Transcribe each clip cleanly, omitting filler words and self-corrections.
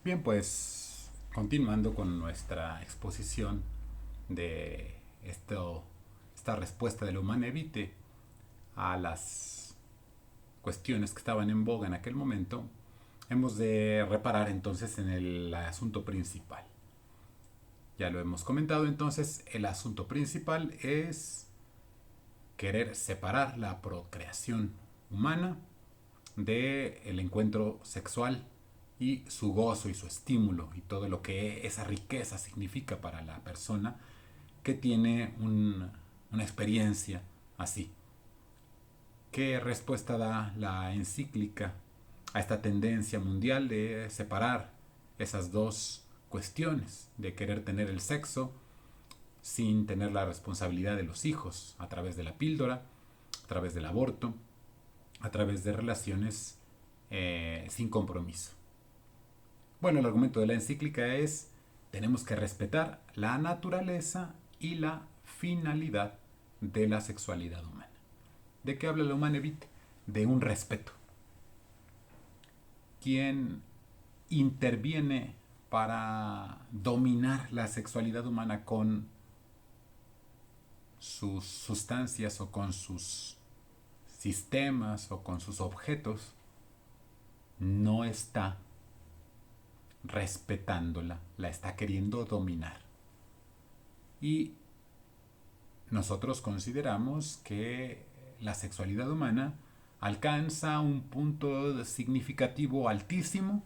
Bien, pues continuando con nuestra exposición de esta respuesta de la Humane Vitae a las cuestiones que estaban en boga en aquel momento, hemos de reparar entonces en el asunto principal. Ya lo hemos comentado, entonces el asunto principal es querer separar la procreación humana del encuentro sexual y su gozo y su estímulo y todo lo que esa riqueza significa para la persona que tiene una experiencia así. ¿Qué respuesta da la encíclica a esta tendencia mundial de separar esas dos cuestiones, de querer tener el sexo sin tener la responsabilidad de los hijos a través de la píldora, a través del aborto, a través de relaciones sin compromiso? Bueno, el argumento de la encíclica es: tenemos que respetar la naturaleza y la finalidad de la sexualidad humana. ¿De qué habla la Humane Vitae? De un respeto. ¿Quién interviene para dominar la sexualidad humana con sus sustancias o con sus sistemas o con sus objetos? No está respetándola, la está queriendo dominar. Y nosotros consideramos que la sexualidad humana alcanza un punto significativo altísimo,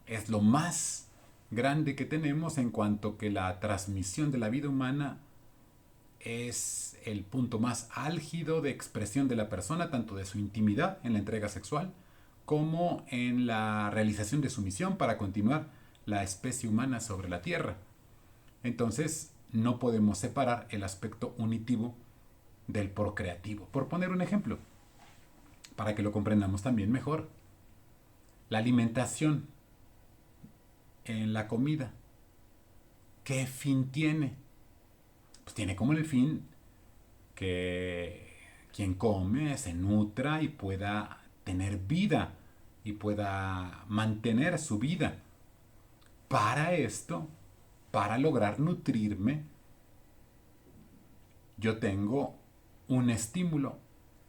es lo más grande que tenemos en cuanto que la transmisión de la vida humana es el punto más álgido de expresión de la persona, tanto de su intimidad en la entrega sexual como en la realización de su misión para continuar la especie humana sobre la Tierra. Entonces, no podemos separar el aspecto unitivo del procreativo. Por poner un ejemplo, para que lo comprendamos también mejor, la alimentación en la comida, ¿qué fin tiene? Pues tiene como el fin que quien come se nutra y pueda tener vida y pueda mantener su vida. Para esto, para lograr nutrirme, yo tengo un estímulo: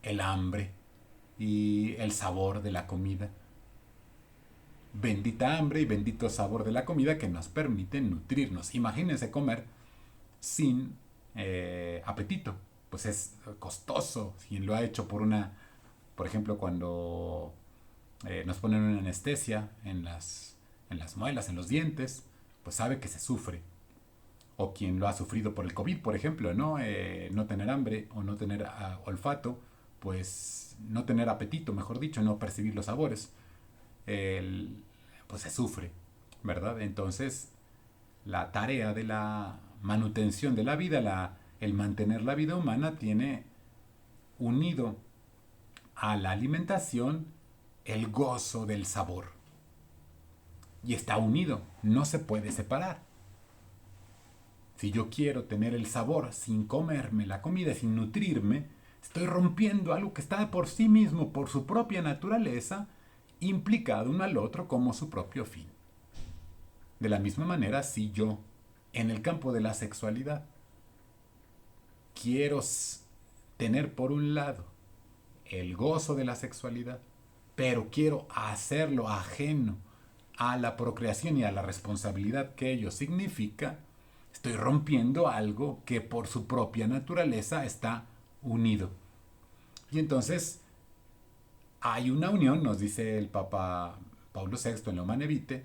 el hambre y el sabor de la comida. Bendita hambre y bendito sabor de la comida que nos permiten nutrirnos. Imagínense comer sin apetito. Pues es costoso. Quien lo ha hecho por ejemplo, cuando nos ponen una anestesia en las muelas, en los dientes, pues sabe que se sufre. O quien lo ha sufrido por el COVID, por ejemplo, ¿no? No tener hambre o no tener olfato, pues no tener apetito, mejor dicho, no percibir los sabores, el, pues se sufre, ¿verdad? Entonces, la tarea de la manutención de la vida, el mantener la vida humana, tiene unido a la alimentación el gozo del sabor. Y está unido, no se puede separar. Si yo quiero tener el sabor sin comerme la comida, sin nutrirme, estoy rompiendo algo que está por sí mismo, por su propia naturaleza, implicado uno al otro como su propio fin. De la misma manera, si yo, en el campo de la sexualidad, quiero tener por un lado el gozo de la sexualidad, pero quiero hacerlo ajeno a la procreación y a la responsabilidad que ello significa, estoy rompiendo algo que por su propia naturaleza está unido. Y entonces hay una unión, nos dice el Papa Pablo VI en la Humane Vitae,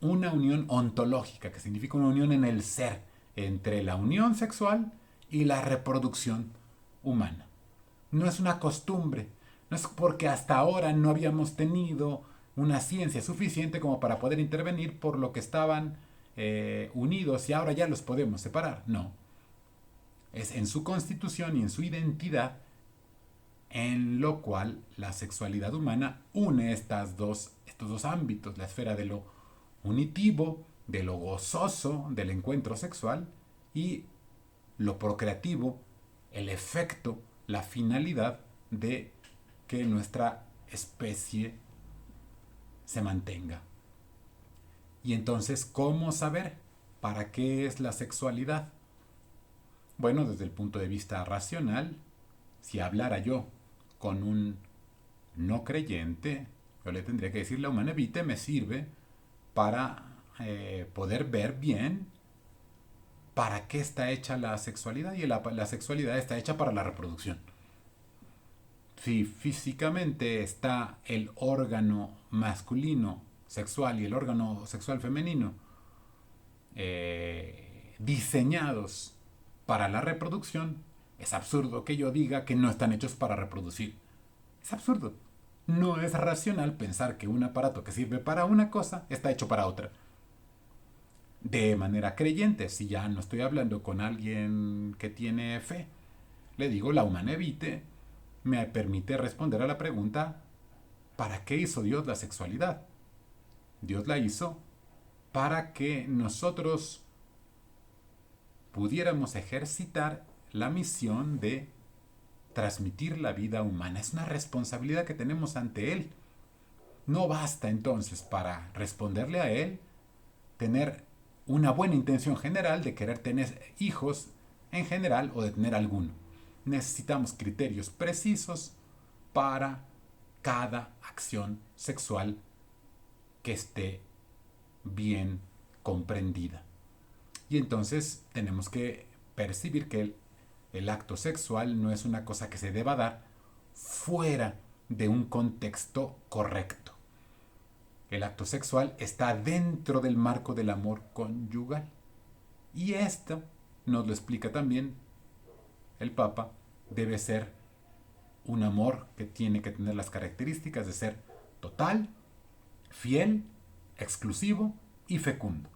una unión ontológica, que significa una unión en el ser, entre la unión sexual y la reproducción humana. No es una costumbre, no es porque hasta ahora no habíamos tenido una ciencia suficiente como para poder intervenir por lo que estaban unidos y ahora ya los podemos separar. No, es en su constitución y en su identidad en lo cual la sexualidad humana une estos dos ámbitos: la esfera de lo unitivo, de lo gozoso del encuentro sexual, y lo procreativo, el efecto, la finalidad de que nuestra especie se mantenga. Y entonces, ¿cómo saber para qué es la sexualidad? Bueno, desde el punto de vista racional, si hablara yo con un no creyente, yo le tendría que decir, la humana vitae me sirve para poder ver bien para qué está hecha la sexualidad, y la sexualidad está hecha para la reproducción. Si físicamente está el órgano masculino sexual y el órgano sexual femenino diseñados para la reproducción, es absurdo que yo diga que no están hechos para reproducir. Es absurdo. No es racional pensar que un aparato que sirve para una cosa está hecho para otra. De manera creyente, si ya no estoy hablando con alguien que tiene fe, le digo, la humana vitae me permite responder a la pregunta, ¿para qué hizo Dios la sexualidad? Dios la hizo para que nosotros pudiéramos ejercitar la misión de transmitir la vida humana. Es una responsabilidad que tenemos ante Él. No basta entonces para responderle a Él tener una buena intención general de querer tener hijos en general o de tener alguno. Necesitamos criterios precisos para cada acción sexual que esté bien comprendida. Y entonces tenemos que percibir que el acto sexual no es una cosa que se deba dar fuera de un contexto correcto. El acto sexual está dentro del marco del amor conyugal. Y esto nos lo explica también el Papa. Debe ser un amor que tiene que tener las características de ser total, fiel, exclusivo y fecundo.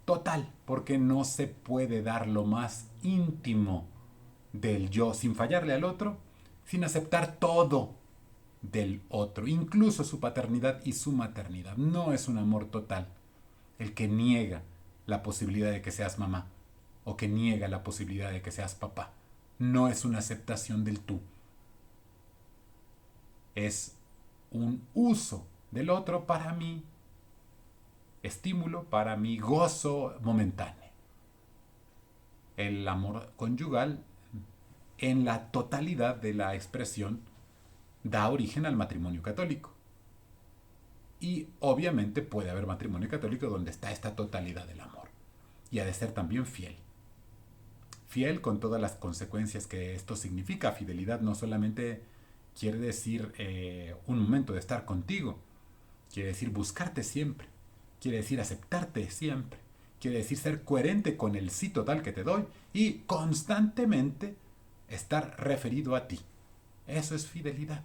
Total, porque no se puede dar lo más íntimo del yo sin fallarle al otro, sin aceptar todo del otro, incluso su paternidad y su maternidad. No es un amor total el que niega la posibilidad de que seas mamá o que niega la posibilidad de que seas papá. No es una aceptación del tú. Es un uso del otro para mi estímulo, para mi gozo momentáneo. El amor conyugal, en la totalidad de la expresión, da origen al matrimonio católico. Y obviamente puede haber matrimonio católico donde está esta totalidad del amor. Y ha de ser también fiel. Fiel con todas las consecuencias que esto significa. Fidelidad no solamente quiere decir un momento de estar contigo. Quiere decir buscarte siempre. Quiere decir aceptarte siempre. Quiere decir ser coherente con el sí total que te doy y constantemente estar referido a ti. Eso es fidelidad.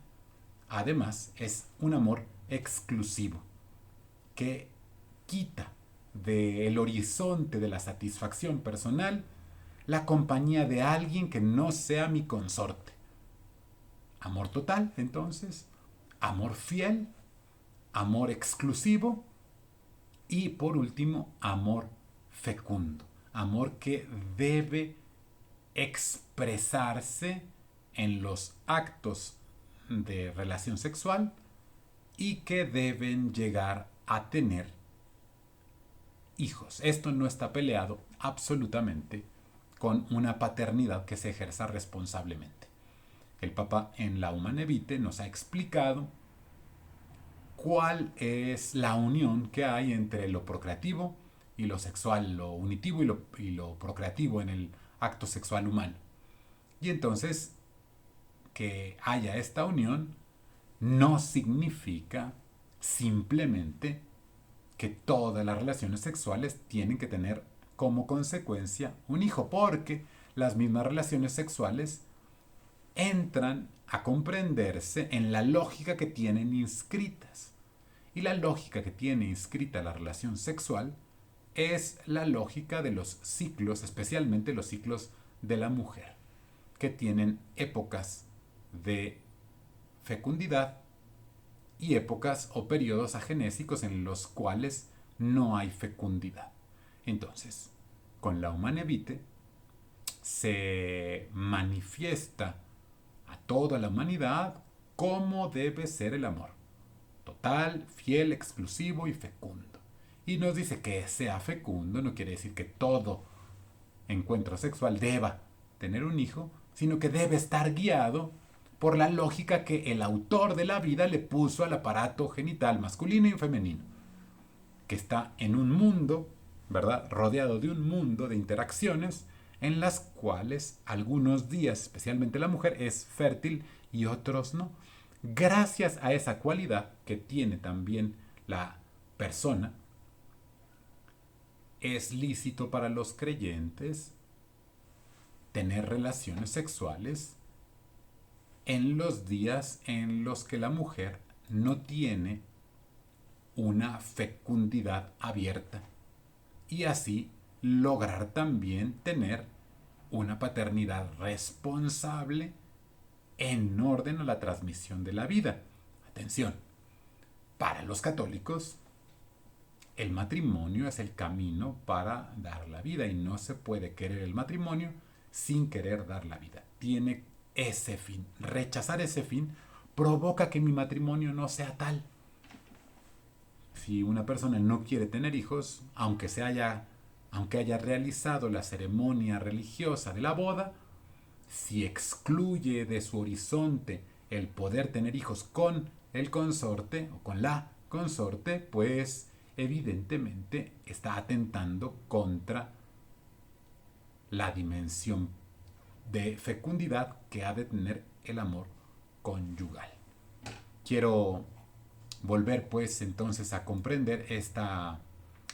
Además, es un amor exclusivo que quita del horizonte de la satisfacción personal la compañía de alguien que no sea mi consorte. Amor total, entonces, amor fiel, amor exclusivo y, por último, amor fecundo. Amor que debe expresarse en los actos de relación sexual y que deben llegar a tener hijos. Esto no está peleado absolutamente con una paternidad que se ejerza responsablemente. El Papa en la Humanae Vitae nos ha explicado cuál es la unión que hay entre lo procreativo y lo sexual, lo unitivo y lo procreativo en el acto sexual humano. Y entonces, que haya esta unión no significa simplemente que todas las relaciones sexuales tienen que tener como consecuencia un hijo, porque las mismas relaciones sexuales entran a comprenderse en la lógica que tienen inscritas. Y la lógica que tiene inscrita la relación sexual es la lógica de los ciclos, especialmente los ciclos de la mujer, que tienen épocas de fecundidad y épocas o periodos agenésicos en los cuales no hay fecundidad. Entonces, con la Humanae Vitae se manifiesta a toda la humanidad cómo debe ser el amor. Total, fiel, exclusivo y fecundo. Y nos dice que sea fecundo no quiere decir que todo encuentro sexual deba tener un hijo, sino que debe estar guiado por la lógica que el autor de la vida le puso al aparato genital masculino y femenino, que está en un mundo, ¿verdad? Rodeado de un mundo de interacciones en las cuales algunos días, especialmente la mujer, es fértil y otros no. Gracias a esa cualidad que tiene también la persona, es lícito para los creyentes tener relaciones sexuales en los días en los que la mujer no tiene una fecundidad abierta y así lograr también tener una paternidad responsable en orden a la transmisión de la vida. Atención, para los católicos el matrimonio es el camino para dar la vida y no se puede querer el matrimonio sin querer dar la vida. Tiene ese fin. Rechazar ese fin provoca que mi matrimonio no sea tal. Si una persona no quiere tener hijos, aunque haya realizado la ceremonia religiosa de la boda, si excluye de su horizonte el poder tener hijos con el consorte o con la consorte, pues evidentemente está atentando contra la dimensión de fecundidad que ha de tener el amor conyugal. Quiero volver pues entonces a comprender esta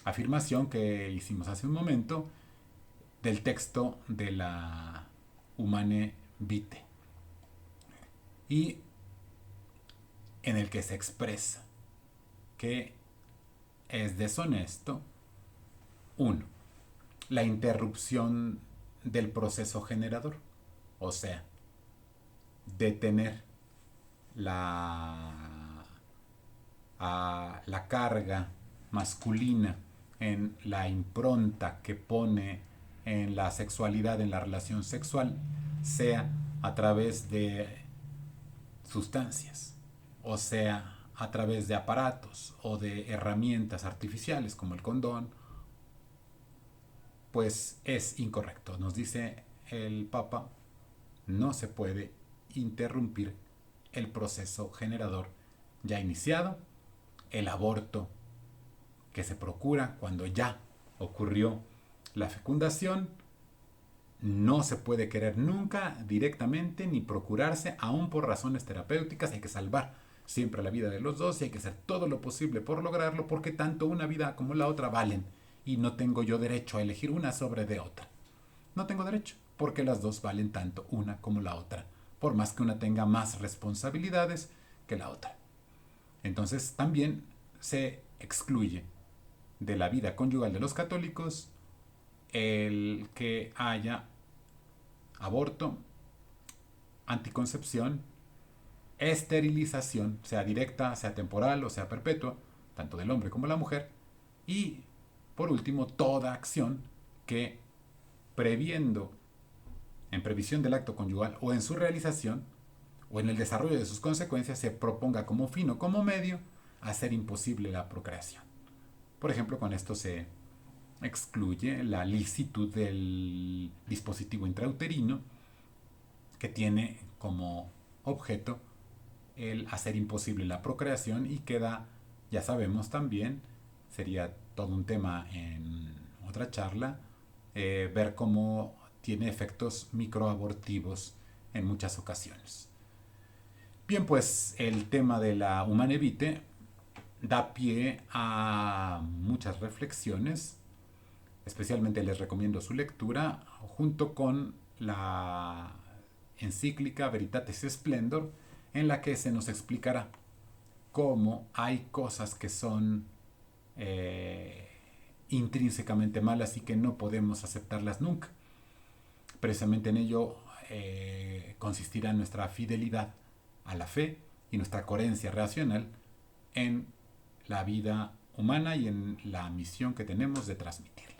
afirmación que hicimos hace un momento del texto de la Humane Vitae y en el que se expresa que es deshonesto, 1. La interrupción del proceso generador, o sea, detener la carga masculina en la impronta que pone en la sexualidad, en la relación sexual, sea a través de sustancias, o sea, a través de aparatos o de herramientas artificiales como el condón, pues es incorrecto. Nos dice el Papa, no se puede interrumpir el proceso generador ya iniciado, el aborto que se procura cuando ya ocurrió la fecundación, no se puede querer nunca directamente ni procurarse, aún por razones terapéuticas. Hay que salvar siempre la vida de los dos y hay que hacer todo lo posible por lograrlo, porque tanto una vida como la otra valen y no tengo yo derecho a elegir una sobre de otra. No tengo derecho, porque las dos valen tanto una como la otra, por más que una tenga más responsabilidades que la otra. Entonces también se excluye de la vida conyugal de los católicos el que haya aborto, anticoncepción, esterilización, sea directa, sea temporal o sea perpetua, tanto del hombre como de la mujer, y por último toda acción que previendo, en previsión del acto conyugal o en su realización o en el desarrollo de sus consecuencias, se proponga como fin o como medio hacer imposible la procreación. Por ejemplo, con esto se excluye la licitud del dispositivo intrauterino que tiene como objeto el hacer imposible la procreación y queda, ya sabemos también, sería todo un tema en otra charla, ver cómo tiene efectos microabortivos en muchas ocasiones. Bien, pues el tema de la Humane Vitae da pie a muchas reflexiones. Especialmente les recomiendo su lectura junto con la encíclica Veritatis Splendor, en la que se nos explicará cómo hay cosas que son intrínsecamente malas y que no podemos aceptarlas nunca. Precisamente en ello consistirá nuestra fidelidad a la fe y nuestra coherencia racional en la vida humana y en la misión que tenemos de transmitir.